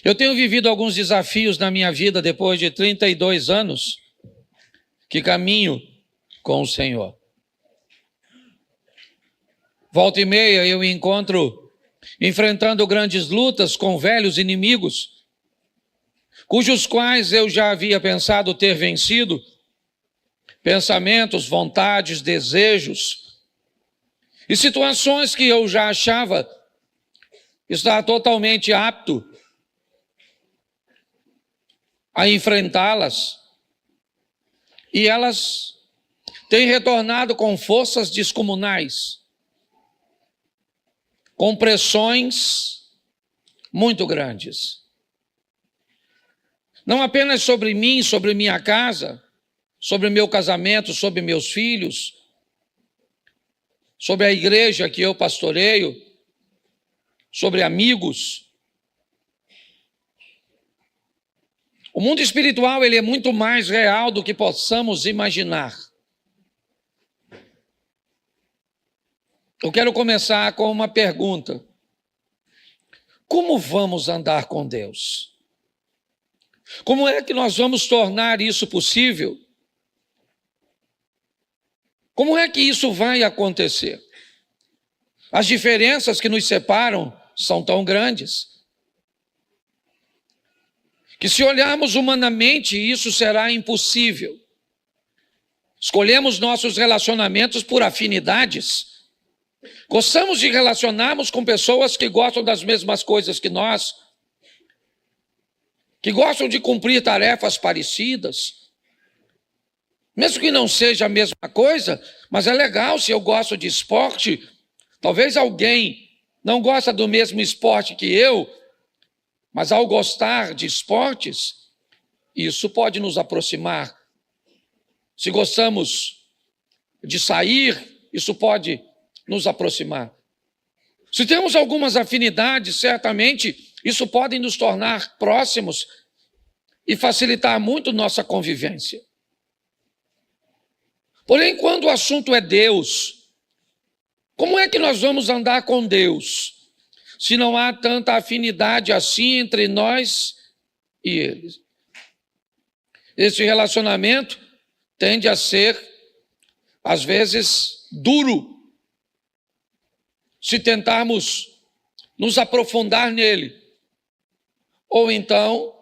Eu tenho vivido alguns desafios na minha vida depois de 32 anos que caminho com o Senhor. Volta e meia eu me encontro enfrentando grandes lutas com velhos inimigos, cujos quais eu já havia pensado ter vencido, pensamentos, vontades, desejos e situações que eu já achava estar totalmente apto a enfrentá-las, e elas têm retornado com forças descomunais, com pressões muito grandes. Não apenas sobre mim, sobre minha casa, sobre meu casamento, sobre meus filhos, sobre a igreja que eu pastoreio, sobre amigos. O mundo espiritual, ele é muito mais real do que possamos imaginar. Eu quero começar com uma pergunta. Como vamos andar com Deus? Como é que nós vamos tornar isso possível? Como é que isso vai acontecer? As diferenças que nos separam são tão grandes que, se olharmos humanamente, isso será impossível. Escolhemos nossos relacionamentos por afinidades. Gostamos de relacionarmos com pessoas que gostam das mesmas coisas que nós, que gostam de cumprir tarefas parecidas. Mesmo que não seja a mesma coisa, mas é legal se eu gosto de esporte. Talvez alguém não gosta do mesmo esporte que eu, mas ao gostar de esportes, isso pode nos aproximar. Se gostamos de sair, isso pode nos aproximar. Se temos algumas afinidades, certamente isso pode nos tornar próximos e facilitar muito nossa convivência. Porém, quando o assunto é Deus, como é que nós vamos andar com Deus, se não há tanta afinidade assim entre nós e Ele? Esse relacionamento tende a ser, às vezes, duro, se tentarmos nos aprofundar nele. Ou então,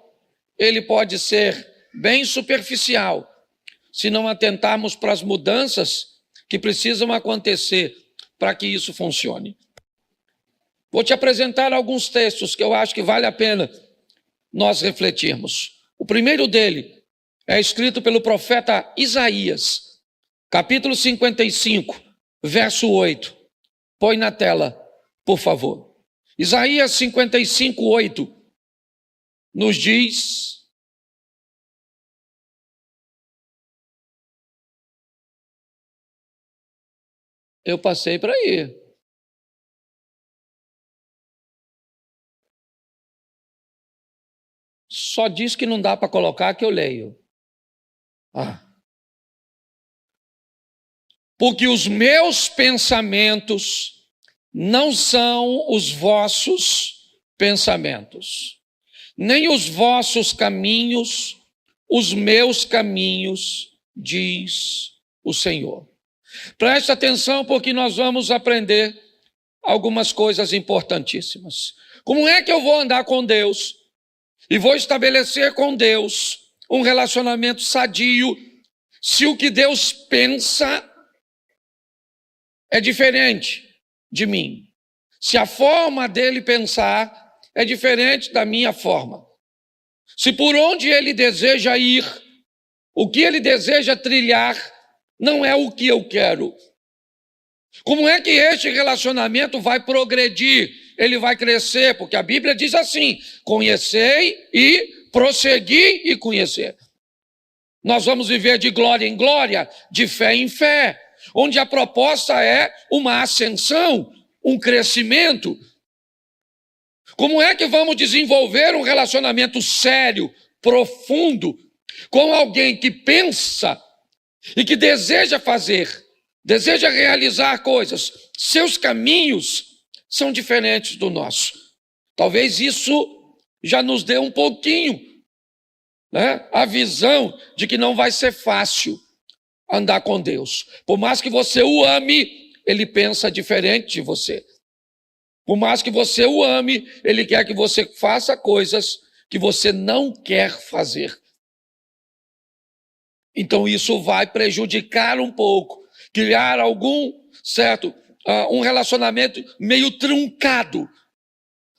ele pode ser bem superficial, se não atentarmos para as mudanças que precisam acontecer para que isso funcione. Vou te apresentar alguns textos que eu acho que vale a pena nós refletirmos. O primeiro dele é escrito pelo profeta Isaías, capítulo 55, verso 8. Põe na tela, por favor. Isaías 55, 8 nos diz: eu passei para aí. Só diz que não dá para colocar que eu leio. Porque os meus pensamentos não são os vossos pensamentos, nem os vossos caminhos, os meus caminhos, diz o Senhor. Preste atenção, porque nós vamos aprender algumas coisas importantíssimas. Como é que eu vou andar com Deus e vou estabelecer com Deus um relacionamento sadio, se o que Deus pensa é diferente de mim? Se a forma dele pensar é diferente da minha forma? Se por onde ele deseja ir, o que ele deseja trilhar, não é o que eu quero? Como é que este relacionamento vai progredir? Ele vai crescer, porque a Bíblia diz assim: conhecei e prossegui e conhecer. Nós vamos viver de glória em glória, de fé em fé, onde a proposta é uma ascensão, um crescimento. Como é que vamos desenvolver um relacionamento sério, profundo, com alguém que pensa e que deseja fazer, deseja realizar coisas? Seus caminhos são diferentes do nosso. Talvez isso já nos deu um pouquinho, né, a visão de que não vai ser fácil andar com Deus. Por mais que você o ame, ele pensa diferente de você. Por mais que você o ame, ele quer que você faça coisas que você não quer fazer. Então isso vai prejudicar um pouco, criar um relacionamento meio truncado.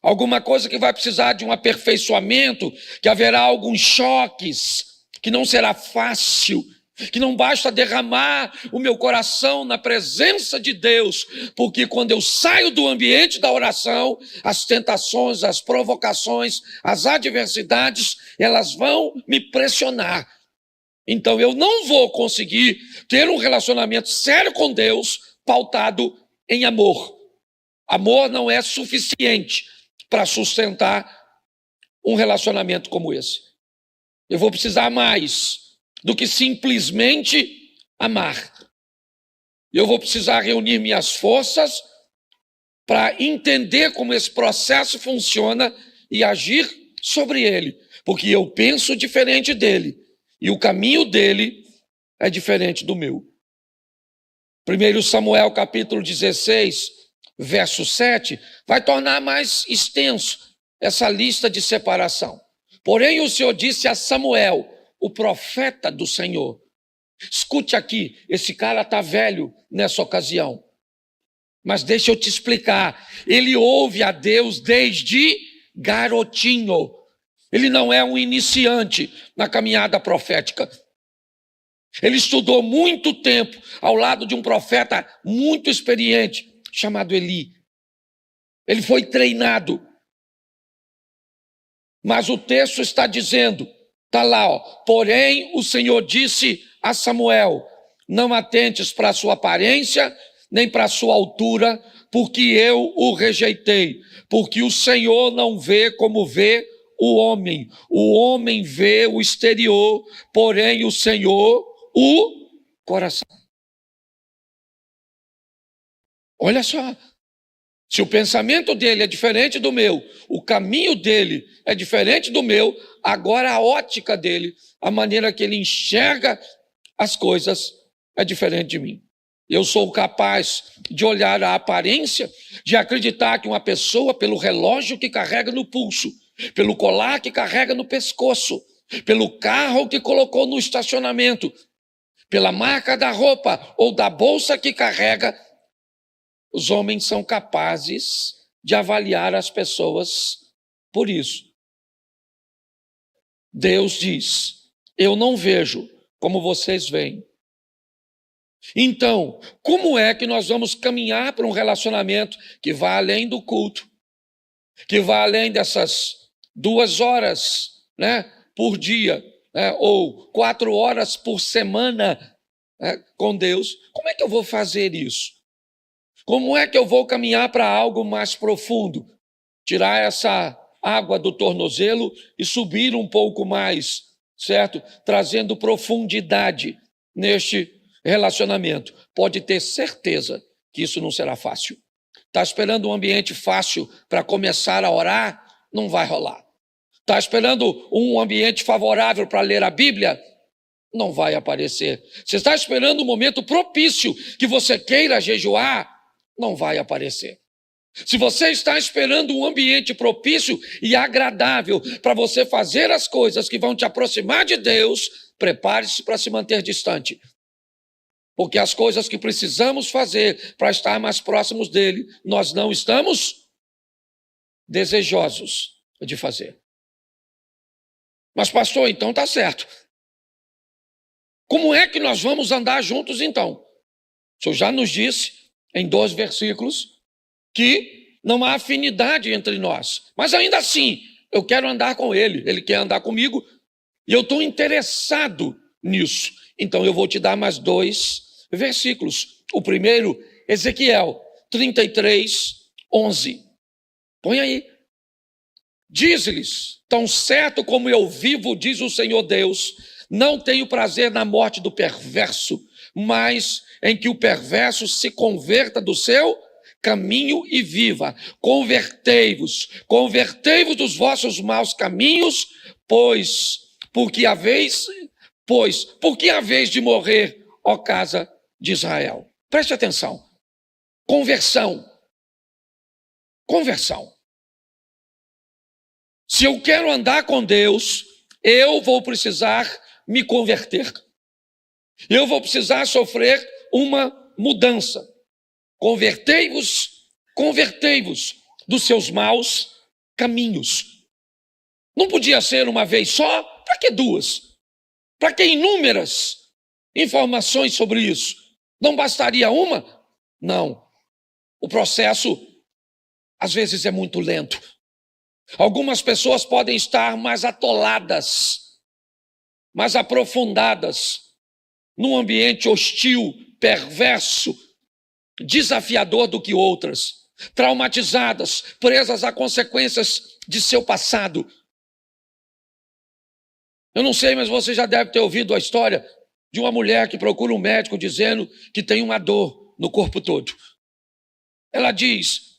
Alguma coisa que vai precisar de um aperfeiçoamento, que haverá alguns choques, que não será fácil, que não basta derramar o meu coração na presença de Deus, porque quando eu saio do ambiente da oração, as tentações, as provocações, as adversidades, elas vão me pressionar. Então eu não vou conseguir ter um relacionamento sério com Deus pautado em amor. Amor não é suficiente para sustentar um relacionamento como esse. Eu vou precisar mais do que simplesmente amar. Eu vou precisar reunir minhas forças para entender como esse processo funciona e agir sobre ele, porque eu penso diferente dele e o caminho dele é diferente do meu. 1 Samuel capítulo 16, verso 7, vai tornar mais extenso essa lista de separação. Porém, o Senhor disse a Samuel, o profeta do Senhor: escute aqui, esse cara está velho nessa ocasião, mas deixa eu te explicar, ele ouve a Deus desde garotinho, ele não é um iniciante na caminhada profética, ele estudou muito tempo ao lado de um profeta muito experiente, chamado Eli, ele foi treinado, mas o texto está dizendo, está lá, porém o Senhor disse a Samuel, não atentes para a sua aparência, nem para a sua altura, porque eu o rejeitei, porque o Senhor não vê como vê o homem vê o exterior, porém o Senhor o coração. Olha só, se o pensamento dele é diferente do meu, o caminho dele é diferente do meu, agora a ótica dele, a maneira que ele enxerga as coisas é diferente de mim. Eu sou capaz de olhar a aparência, de acreditar que uma pessoa, pelo relógio que carrega no pulso, pelo colar que carrega no pescoço, pelo carro que colocou no estacionamento, pela marca da roupa ou da bolsa que carrega, os homens são capazes de avaliar as pessoas por isso. Deus diz, eu não vejo como vocês veem. Então, como é que nós vamos caminhar para um relacionamento que vá além do culto, que vá além dessas 2 horas, né, por dia, ou 4 horas por semana, com Deus? Como é que eu vou fazer isso? Como é que eu vou caminhar para algo mais profundo? Tirar essa água do tornozelo e subir um pouco mais, certo? Trazendo profundidade neste relacionamento. Pode ter certeza que isso não será fácil. Está esperando um ambiente fácil para começar a orar? Não vai rolar. Está esperando um ambiente favorável para ler a Bíblia? Não vai aparecer. Você está esperando um momento propício que você queira jejuar? Não vai aparecer. Se você está esperando um ambiente propício e agradável para você fazer as coisas que vão te aproximar de Deus, prepare-se para se manter distante. Porque as coisas que precisamos fazer para estar mais próximos dele, nós não estamos desejosos de fazer. Mas pastor, então está certo. Como é que nós vamos andar juntos então? O senhor já nos disse em 2 versículos que não há afinidade entre nós. Mas ainda assim, eu quero andar com ele, ele quer andar comigo, e eu estou interessado nisso. Então eu vou te dar mais 2 versículos. O primeiro, Ezequiel 33, 11. Põe aí. Diz-lhes, tão certo como eu vivo, diz o Senhor Deus, não tenho prazer na morte do perverso, mas em que o perverso se converta do seu caminho e viva. Convertei-vos dos vossos maus caminhos, porque haveis de morrer, ó casa de Israel. Preste atenção. Conversão. Se eu quero andar com Deus, eu vou precisar me converter. Eu vou precisar sofrer uma mudança. Convertei-vos dos seus maus caminhos. Não podia ser uma vez só? Para que duas? Para que inúmeras informações sobre isso? Não bastaria uma? Não. O processo, às vezes, é muito lento. Algumas pessoas podem estar mais atoladas, mais aprofundadas, num ambiente hostil, perverso, desafiador do que outras, traumatizadas, presas a consequências de seu passado. Eu não sei, mas você já deve ter ouvido a história de uma mulher que procura um médico dizendo que tem uma dor no corpo todo. Ela diz: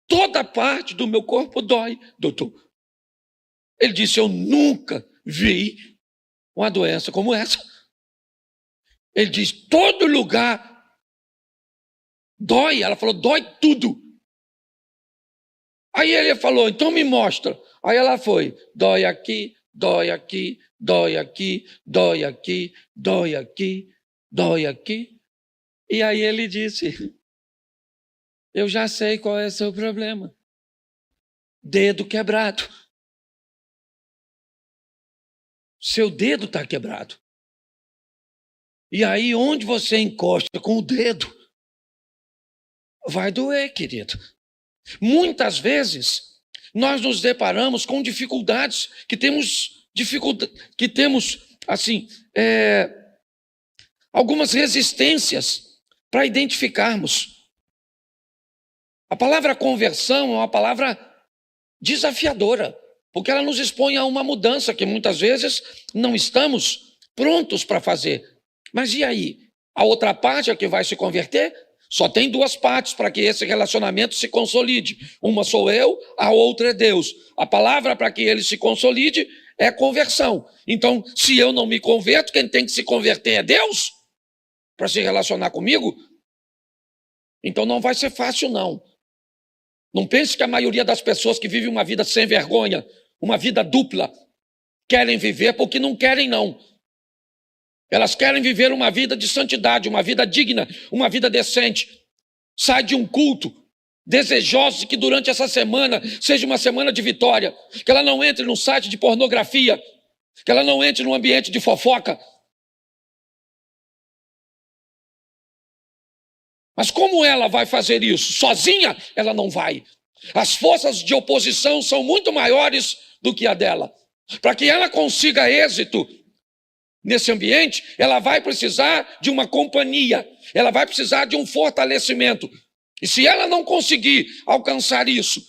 toda parte do meu corpo dói, doutor. Ele disse: eu nunca vi uma doença como essa. Ele diz: todo lugar dói. Ela falou: dói tudo. Aí ele falou: então me mostra. Aí ela foi: dói aqui, dói aqui, dói aqui, dói aqui, dói aqui, dói aqui. E aí ele disse: eu já sei qual é o seu problema. Dedo quebrado. Seu dedo está quebrado. E aí, onde você encosta com o dedo, vai doer, querido. Muitas vezes, nós nos deparamos com dificuldades, algumas resistências para identificarmos. A palavra conversão é uma palavra desafiadora, porque ela nos expõe a uma mudança que muitas vezes não estamos prontos para fazer. Mas e aí? A outra parte é que vai se converter? Só tem duas partes para que esse relacionamento se consolide. Uma sou eu, a outra é Deus. A palavra para que ele se consolide é conversão. Então, se eu não me converto, quem tem que se converter é Deus para se relacionar comigo? Então não vai ser fácil, não. Não pense que a maioria das pessoas que vivem uma vida sem vergonha, uma vida dupla, querem viver porque não querem, não. Elas querem viver uma vida de santidade, uma vida digna, uma vida decente. Sai de um culto, desejosos que durante essa semana seja uma semana de vitória, que ela não entre num site de pornografia, que ela não entre num ambiente de fofoca. Mas como ela vai fazer isso? Sozinha, ela não vai. As forças de oposição são muito maiores do que a dela. Para que ela consiga êxito nesse ambiente, ela vai precisar de uma companhia, ela vai precisar de um fortalecimento. E se ela não conseguir alcançar isso,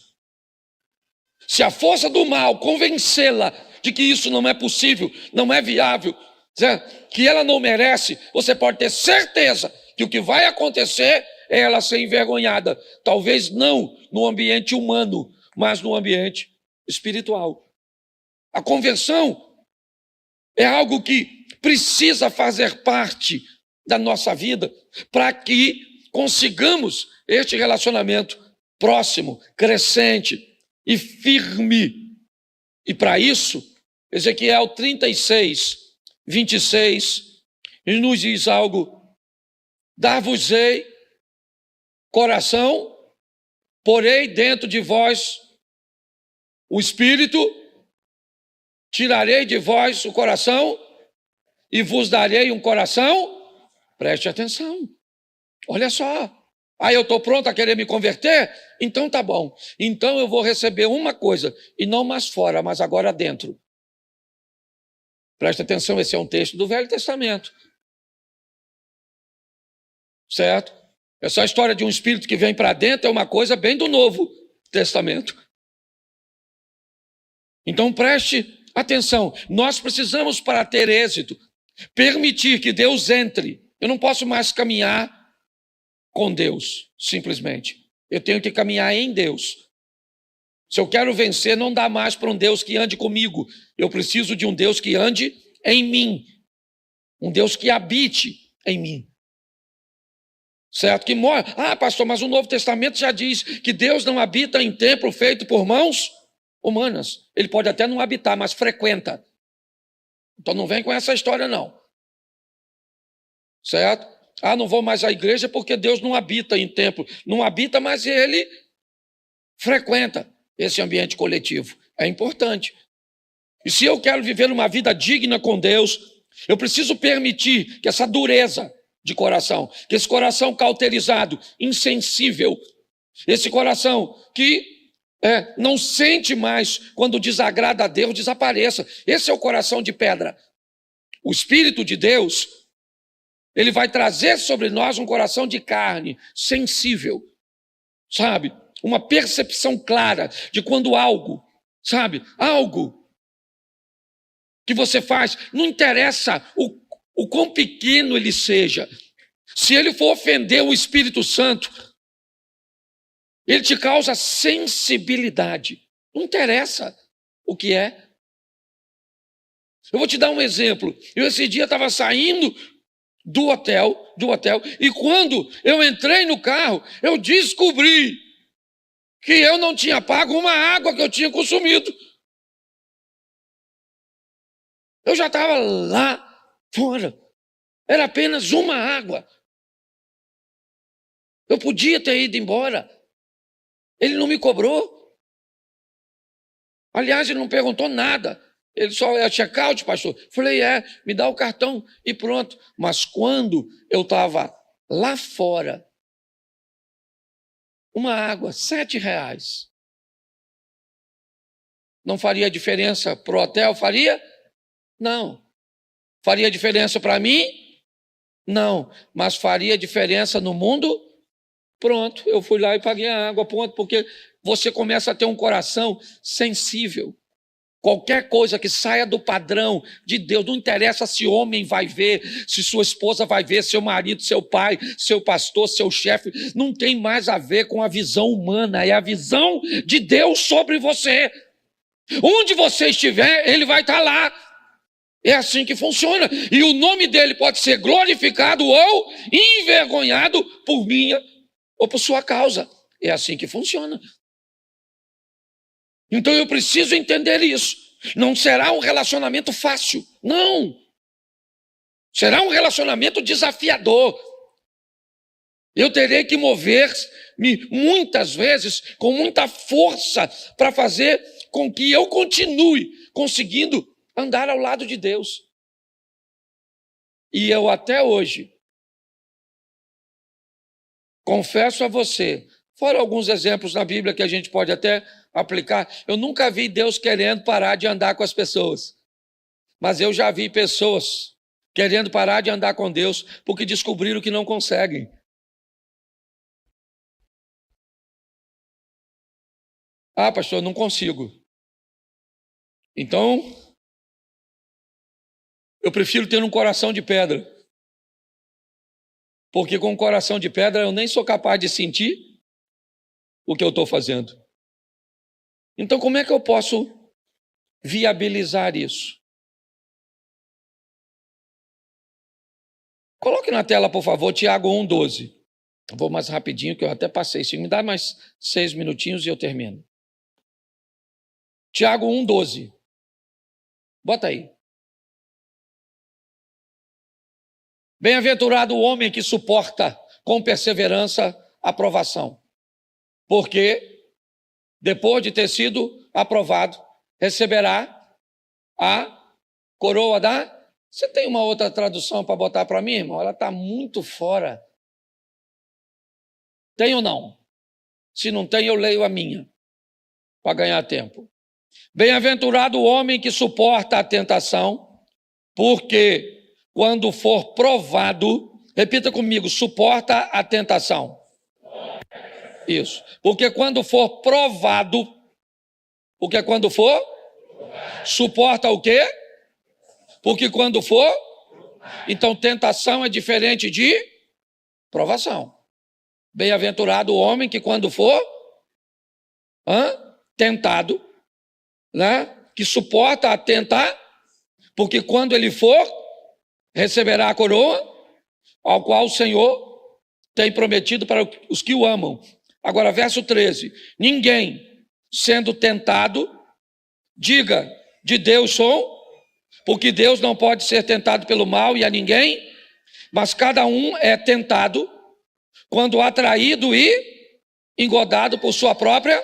se a força do mal convencê-la de que isso não é possível, não é viável, que ela não merece, você pode ter certeza que o que vai acontecer é ela ser envergonhada. Talvez não no ambiente humano, mas no ambiente espiritual. A conversão é algo que precisa fazer parte da nossa vida para que consigamos este relacionamento próximo, crescente e firme. E para isso, Ezequiel 36, 26, nos diz algo: dar-vos-ei coração, porei dentro de vós o espírito, tirarei de vós o coração e vos darei um coração. Preste atenção. Olha só. Aí eu estou pronto a querer me converter? Então tá bom. Então eu vou receber uma coisa, e não mais fora, mas agora dentro. Preste atenção, esse é um texto do Velho Testamento. Certo? Essa história de um espírito que vem para dentro é uma coisa bem do Novo Testamento. Então preste atenção. Nós precisamos, para ter êxito, permitir que Deus entre. Eu não posso mais caminhar com Deus, simplesmente. Eu tenho que caminhar em Deus. Se eu quero vencer, não dá mais para um Deus que ande comigo. Eu preciso de um Deus que ande em mim. Um Deus que habite em mim. Certo? Que mora. Ah, pastor, mas o Novo Testamento já diz que Deus não habita em templo feito por mãos humanas. Ele pode até não habitar, mas frequenta. Então não vem com essa história, não. Certo? Ah, não vou mais à igreja porque Deus não habita em templo. Não habita, mas ele frequenta esse ambiente coletivo. É importante. E se eu quero viver uma vida digna com Deus, eu preciso permitir que essa dureza de coração, que esse coração cauterizado, insensível, esse coração que não sente mais quando desagrada a Deus, desapareça. Esse é o coração de pedra. O Espírito de Deus, ele vai trazer sobre nós um coração de carne, sensível, sabe? Uma percepção clara de quando algo, sabe? Algo que você faz, não interessa o quão pequeno ele seja. Se ele for ofender o Espírito Santo, ele te causa sensibilidade. Não interessa o que é. Eu vou te dar um exemplo. Eu esse dia estava saindo do hotel, e quando eu entrei no carro, eu descobri que eu não tinha pago uma água que eu tinha consumido. Eu já estava lá fora. Era apenas uma água. Eu podia ter ido embora. Ele não me cobrou. Aliás, ele não perguntou nada. Ele só é check-out, pastor. Falei, me dá o cartão e pronto. Mas quando eu estava lá fora, uma água, R$7. Não faria diferença para o hotel? Faria? Não. Faria diferença para mim? Não. Mas faria diferença no mundo? Pronto, eu fui lá e paguei a água, ponto, porque você começa a ter um coração sensível. Qualquer coisa que saia do padrão de Deus, não interessa se homem vai ver, se sua esposa vai ver, seu marido, seu pai, seu pastor, seu chefe, não tem mais a ver com a visão humana, é a visão de Deus sobre você. Onde você estiver, ele vai estar lá. É assim que funciona. E o nome dele pode ser glorificado ou envergonhado por minha ou por sua causa. É assim que funciona. Então eu preciso entender isso. Não será um relacionamento fácil. Não. Será um relacionamento desafiador. Eu terei que mover-me muitas vezes com muita força para fazer com que eu continue conseguindo andar ao lado de Deus. E eu até hoje confesso a você, fora alguns exemplos na Bíblia que a gente pode até aplicar, eu nunca vi Deus querendo parar de andar com as pessoas. Mas eu já vi pessoas querendo parar de andar com Deus porque descobriram que não conseguem. Ah, pastor, eu não consigo. Então, eu prefiro ter um coração de pedra. Porque com um coração de pedra eu nem sou capaz de sentir o que eu estou fazendo. Então, como é que eu posso viabilizar isso? Coloque na tela, por favor, Tiago 1,12. Vou mais rapidinho, que eu até passei. Se me dá mais 6 minutinhos e eu termino. Tiago 1,12. Bota aí. Bem-aventurado o homem que suporta com perseverança a provação, porque depois de ter sido aprovado, receberá a coroa da... Você tem uma outra tradução para botar para mim, irmão? Ela está muito fora. Tem ou não? Se não tem, eu leio a minha, para ganhar tempo. Bem-aventurado o homem que suporta a tentação, porque quando for provado, repita comigo, suporta a tentação. Isso. Porque quando for provado, porque quando for, suporta o quê? Porque quando for, então tentação é diferente de provação. Bem-aventurado o homem que quando for tentado, né, que suporta a tentar, porque quando ele for, receberá a coroa, ao qual o Senhor tem prometido para os que o amam. Agora, verso 13. Ninguém, sendo tentado, diga, de Deus sou, porque Deus não pode ser tentado pelo mal e a ninguém, mas cada um é tentado quando atraído e engodado por sua própria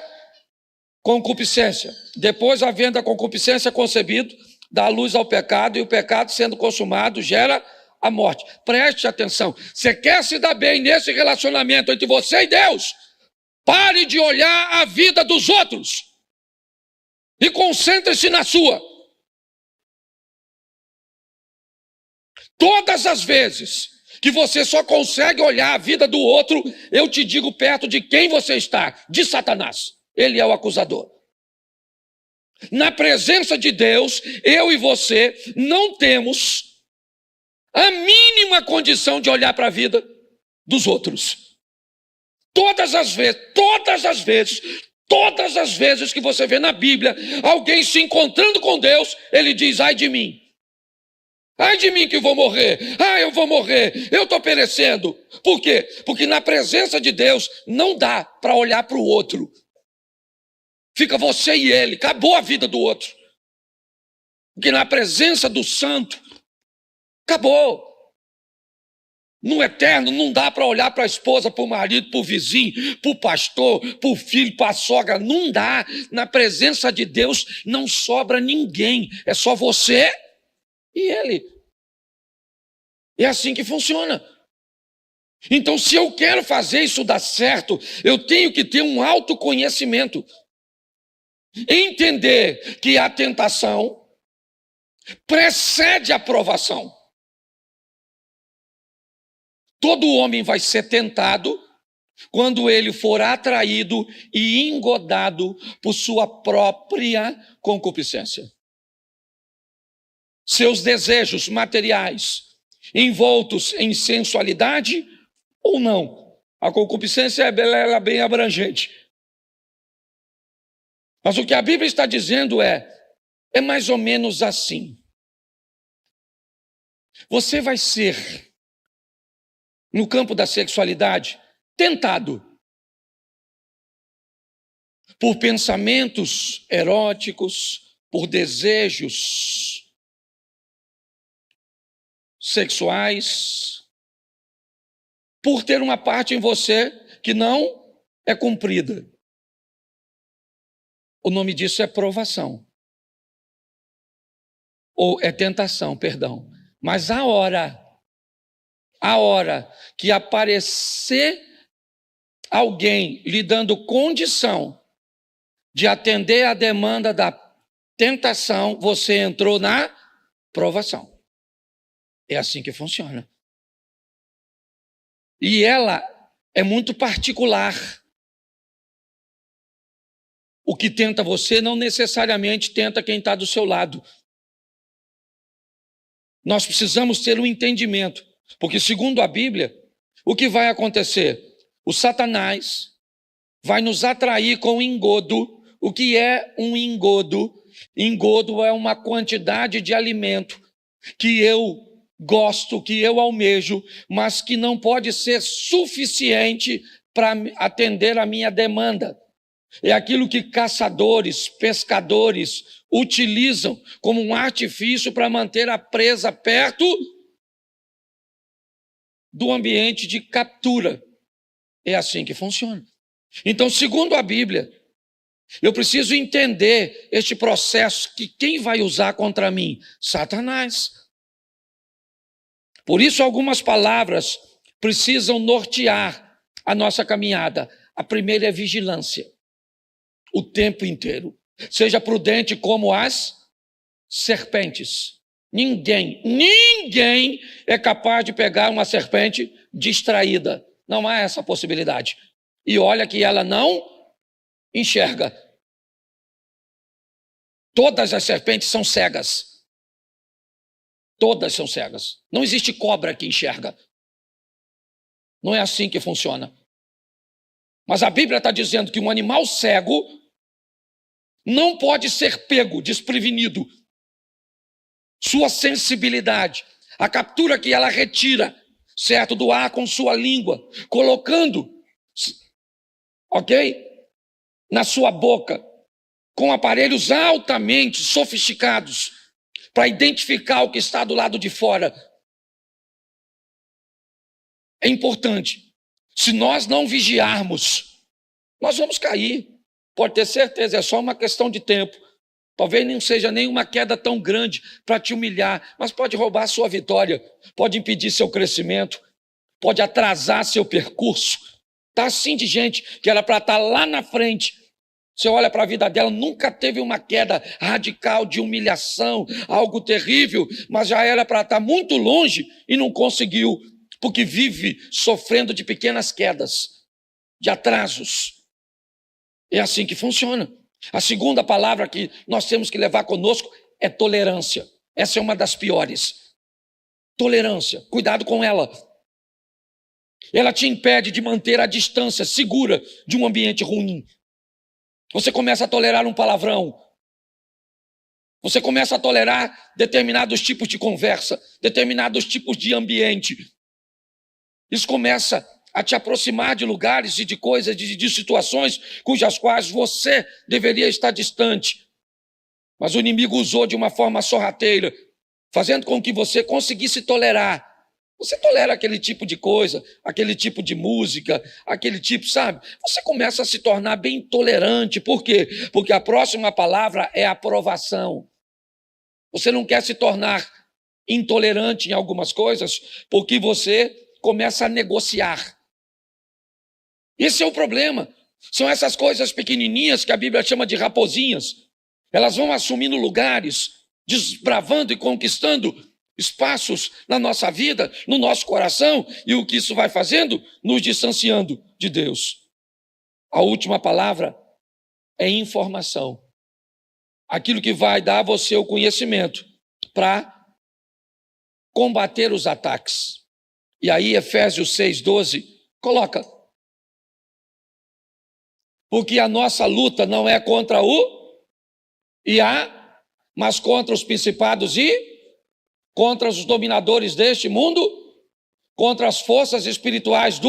concupiscência. Depois, havendo a concupiscência concebido, dá luz ao pecado, e o pecado, sendo consumado, gera a morte. Preste atenção. Você quer se dar bem nesse relacionamento entre você e Deus? Pare de olhar a vida dos outros e concentre-se na sua. Todas as vezes que você só consegue olhar a vida do outro, eu te digo perto de quem você está, de Satanás. Ele é o acusador. Na presença de Deus, eu e você não temos a mínima condição de olhar para a vida dos outros. Todas as vezes que você vê na Bíblia alguém se encontrando com Deus, ele diz, ai de mim. Ai de mim que vou morrer. Eu vou morrer. Eu estou perecendo. Por quê? Porque na presença de Deus não dá para olhar para o outro. Fica você e ele. Acabou a vida do outro. Porque na presença do santo, acabou. No eterno não dá para olhar para a esposa, para o marido, para o vizinho, para o pastor, para o filho, para a sogra. Não dá. Na presença de Deus não sobra ninguém. É só você e ele. É assim que funciona. Então, se eu quero fazer isso dar certo, eu tenho que ter um autoconhecimento. Entender que a tentação precede a provação. Todo homem vai ser tentado quando ele for atraído e engodado por sua própria concupiscência. Seus desejos materiais envoltos em sensualidade ou não. A concupiscência é bem abrangente. Mas o que a Bíblia está dizendo é mais ou menos assim. Você vai ser, no campo da sexualidade, tentado por pensamentos eróticos, por desejos sexuais, por ter uma parte em você que não é cumprida. O nome disso é provação. Ou é tentação, perdão. Mas a hora que aparecer alguém lhe dando condição de atender a demanda da tentação, você entrou na provação. É assim que funciona. E ela é muito particular. O que tenta você não necessariamente tenta quem está do seu lado. Nós precisamos ter um entendimento, porque segundo a Bíblia, o que vai acontecer? O Satanás vai nos atrair com engodo. O que é um engodo? Engodo é uma quantidade de alimento que eu gosto, que eu almejo, mas que não pode ser suficiente para atender a minha demanda. É aquilo que caçadores, pescadores utilizam como um artifício para manter a presa perto do ambiente de captura. É assim que funciona. Então, segundo a Bíblia, eu preciso entender este processo que quem vai usar contra mim? Satanás. Por isso, algumas palavras precisam nortear a nossa caminhada. A primeira é vigilância. O tempo inteiro. Seja prudente como as serpentes. Ninguém é capaz de pegar uma serpente distraída. Não há essa possibilidade. E olha que ela não enxerga. Todas as serpentes são cegas. Todas são cegas. Não existe cobra que enxerga. Não é assim que funciona. Mas a Bíblia está dizendo que um animal cego não pode ser pego, desprevenido. Sua sensibilidade, a captura que ela retira, certo, do ar com sua língua, colocando, ok, na sua boca, com aparelhos altamente sofisticados, para identificar o que está do lado de fora. É importante. Se nós não vigiarmos, nós vamos cair. Pode ter certeza, é só uma questão de tempo. Talvez não seja nenhuma queda tão grande para te humilhar, mas pode roubar a sua vitória, pode impedir seu crescimento, pode atrasar seu percurso. Está assim de gente que era para estar lá na frente. Você olha para a vida dela, nunca teve uma queda radical de humilhação, algo terrível, mas já era para estar muito longe e não conseguiu, porque vive sofrendo de pequenas quedas, de atrasos. É assim que funciona. A segunda palavra que nós temos que levar conosco é tolerância. Essa é uma das piores. Tolerância, cuidado com ela. Ela te impede de manter a distância segura de um ambiente ruim. Você começa a tolerar um palavrão. Você começa a tolerar determinados tipos de conversa, determinados tipos de ambiente. Isso começa a te aproximar de lugares e de coisas, de situações cujas quais você deveria estar distante. Mas o inimigo usou de uma forma sorrateira, fazendo com que você conseguisse tolerar. Você tolera aquele tipo de coisa, aquele tipo de música, aquele tipo, sabe? Você começa a se tornar bem tolerante. Por quê? Porque a próxima palavra é aprovação. Você não quer se tornar intolerante em algumas coisas, porque você começa a negociar. Esse é o problema. São essas coisas pequenininhas que a Bíblia chama de raposinhas. Elas vão assumindo lugares, desbravando e conquistando espaços na nossa vida, no nosso coração, e o que isso vai fazendo? Nos distanciando de Deus. A última palavra é informação. Aquilo que vai dar a você o conhecimento para combater os ataques. E aí Efésios 6,12 coloca: porque a nossa luta não é contra o e a, mas contra os principados e contra os dominadores deste mundo, contra as forças espirituais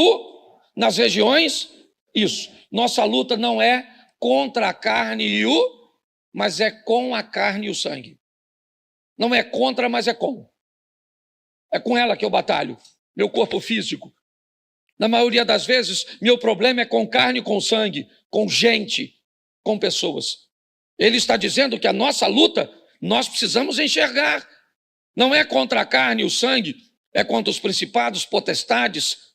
nas regiões. Isso. Nossa luta não é contra a carne e mas é com a carne e o sangue. Não é contra, mas é com. É com ela que eu batalho, meu corpo físico. Na maioria das vezes, meu problema é com carne e com sangue, com gente, com pessoas. Ele está dizendo que a nossa luta, nós precisamos enxergar. Não é contra a carne e o sangue, é contra os principados, potestades.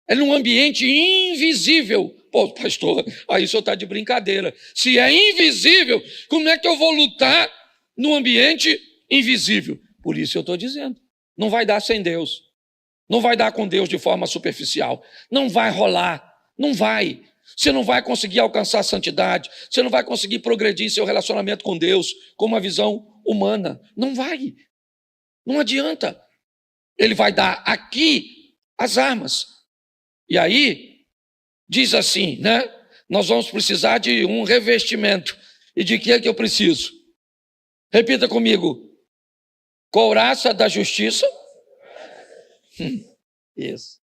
É num ambiente invisível. Pô, pastor, aí o senhor está de brincadeira. Se é invisível, como é que eu vou lutar num ambiente invisível? Por isso eu estou dizendo. Não vai dar sem Deus. Não vai dar com Deus de forma superficial. Não vai rolar. Não vai. Você não vai conseguir alcançar a santidade. Você não vai conseguir progredir em seu relacionamento com Deus com uma visão humana. Não vai. Não adianta. Ele vai dar aqui as armas. E aí, diz assim, né? Nós vamos precisar de um revestimento. E de que é que eu preciso? Repita comigo. Couraça da justiça. Isso.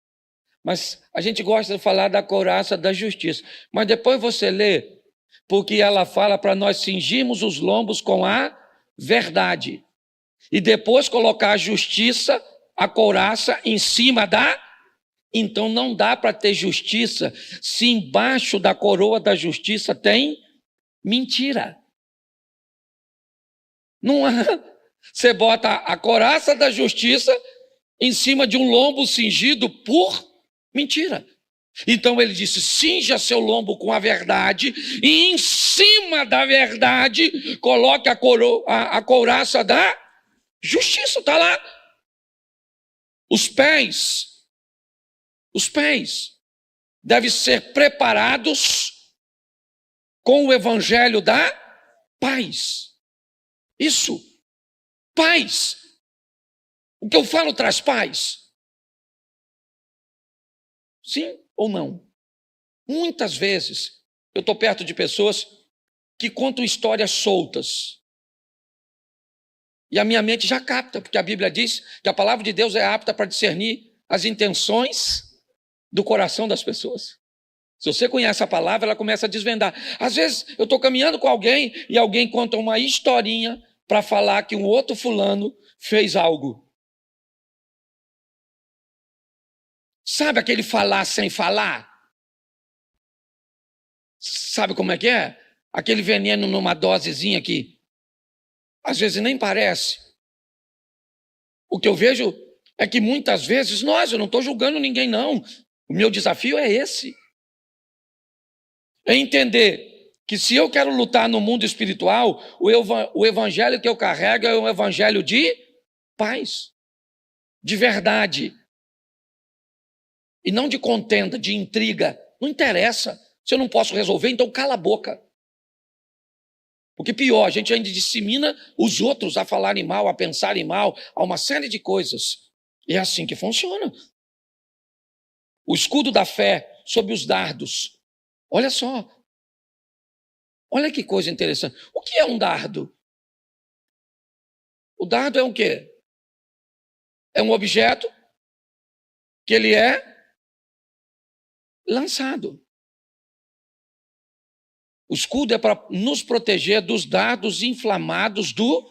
Mas a gente gosta de falar da couraça da justiça. Mas depois você lê, porque ela fala para nós cingirmos os lombos com a verdade. E depois colocar a justiça, a couraça, em cima da... Então não dá para ter justiça se embaixo da coroa da justiça tem mentira. Não há. Você bota a couraça da justiça em cima de um lombo cingido por mentira. Então ele disse, cinja seu lombo com a verdade e em cima da verdade coloque a couraça da justiça. Está lá. Os pés devem ser preparados com o evangelho da paz. Isso, paz. O que eu falo traz paz? Sim ou não? Muitas vezes eu estou perto de pessoas que contam histórias soltas. E a minha mente já capta, porque a Bíblia diz que a palavra de Deus é apta para discernir as intenções do coração das pessoas. Se você conhece a palavra, ela começa a desvendar. Às vezes eu estou caminhando com alguém e alguém conta uma historinha para falar que um outro fulano fez algo. Sabe aquele falar sem falar? Sabe como é que é? Aquele veneno numa dosezinha que às vezes nem parece. O que eu vejo é que muitas vezes, eu não estou julgando ninguém não. O meu desafio é esse. É entender que se eu quero lutar no mundo espiritual, o evangelho que eu carrego é um evangelho de paz, de verdade. E não de contenda, de intriga. Não interessa. Se eu não posso resolver, então cala a boca. Porque pior, a gente ainda dissemina os outros a falarem mal, a pensarem mal, a uma série de coisas. E é assim que funciona. O escudo da fé sob os dardos. Olha só. Olha que coisa interessante. O que é um dardo? O dardo é um quê? É um objeto que ele é lançado. O escudo é para nos proteger dos dardos inflamados do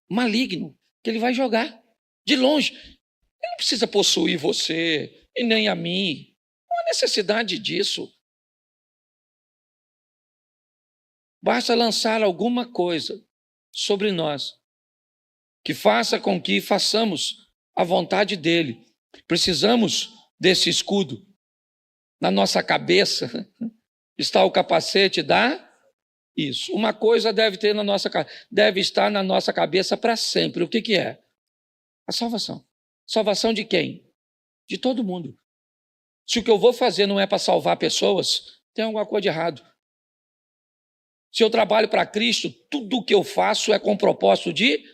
maligno, que ele vai jogar de longe. Ele não precisa possuir você e nem a mim. Não há necessidade disso. Basta lançar alguma coisa sobre nós que faça com que façamos a vontade dele. Precisamos desse escudo. Na nossa cabeça está o capacete da isso. Uma coisa deve estar na nossa cabeça para sempre. O que é? A salvação. Salvação de quem? De todo mundo. Se o que eu vou fazer não é para salvar pessoas, tem alguma coisa de errado. Se eu trabalho para Cristo, tudo o que eu faço é com o propósito de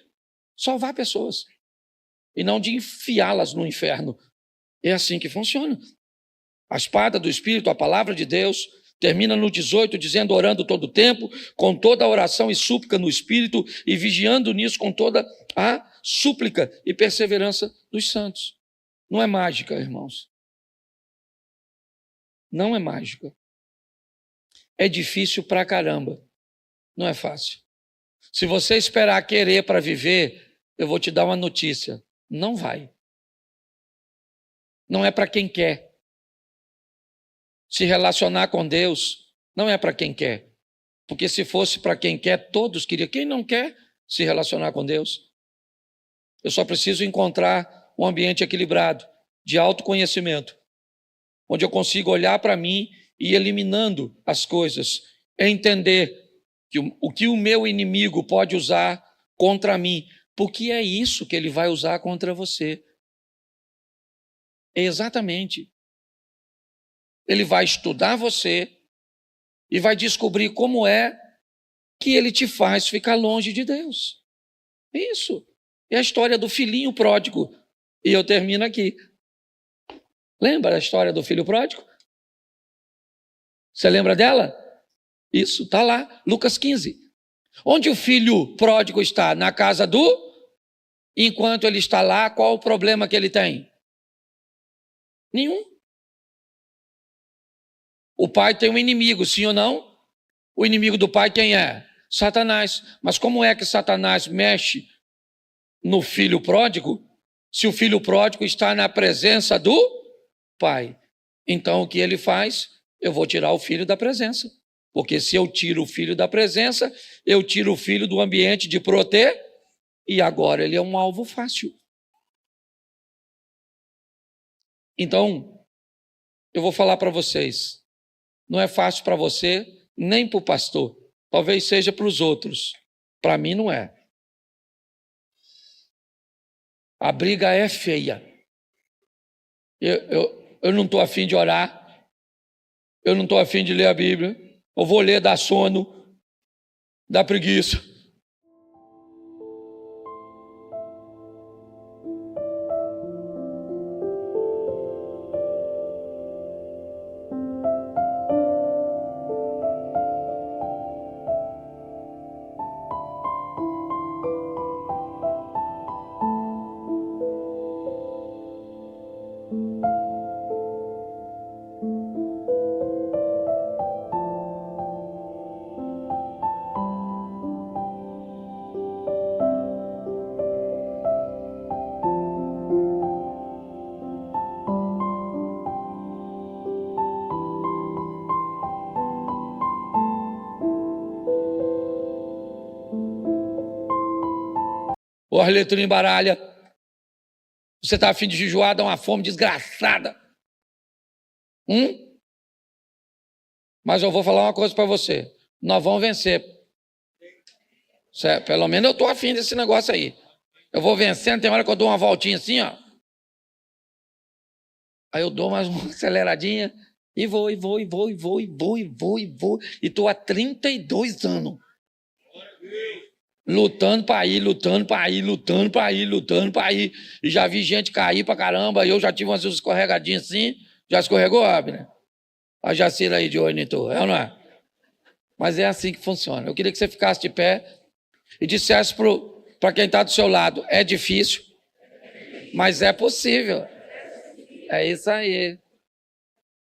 salvar pessoas e não de enfiá-las no inferno. É assim que funciona. A espada do Espírito, a palavra de Deus, termina no 18, dizendo: orando todo o tempo, com toda a oração e súplica no Espírito, e vigiando nisso com toda a súplica e perseverança dos santos. Não é mágica, irmãos. Não é mágica. É difícil pra caramba. Não é fácil. Se você esperar querer para viver, eu vou te dar uma notícia. Não vai. Não é para quem quer. Se relacionar com Deus não é para quem quer. Porque se fosse para quem quer, todos queriam. Quem não quer se relacionar com Deus? Eu só preciso encontrar um ambiente equilibrado, de autoconhecimento, onde eu consigo olhar para mim e ir eliminando as coisas, entender que o que o meu inimigo pode usar contra mim, porque é isso que ele vai usar contra você. Exatamente. Ele vai estudar você e vai descobrir como é que ele te faz ficar longe de Deus. Isso. É a história do filhinho pródigo. E eu termino aqui. Lembra a história do filho pródigo? Você lembra dela? Isso, está lá, Lucas 15. Onde o filho pródigo está? Na casa do... Enquanto ele está lá, qual o problema que ele tem? Nenhum. O pai tem um inimigo, sim ou não? O inimigo do pai quem é? Satanás. Mas como é que Satanás mexe no filho pródigo, se o filho pródigo está na presença do pai? Então o que ele faz? Eu vou tirar o filho da presença. Porque se eu tiro o filho da presença, eu tiro o filho do ambiente de proteger, e agora ele é um alvo fácil. Então, eu vou falar para vocês, não é fácil para você, nem para o pastor. Talvez seja para os outros. Para mim não é. A briga é feia. Eu não estou afim de orar. Eu não estou afim de ler a Bíblia. Eu vou ler, dá sono, dá preguiça. Ou a letrinha embaralha. Você está a fim de jejuar, dá uma fome desgraçada. Mas eu vou falar uma coisa para você. Nós vamos vencer. Pelo menos eu estou afim desse negócio aí. Eu vou vencendo, tem hora que eu dou uma voltinha assim, ó. Aí eu dou mais uma aceleradinha e vou. E estou há 32 anos. Lutando para ir. E já vi gente cair para caramba. Eu já tive umas escorregadinhas assim. Já escorregou, Abner? A Jacira aí de olho em tu, é ou não é? Mas é assim que funciona. Eu queria que você ficasse de pé e dissesse para quem está do seu lado, é difícil, mas é possível. É isso aí.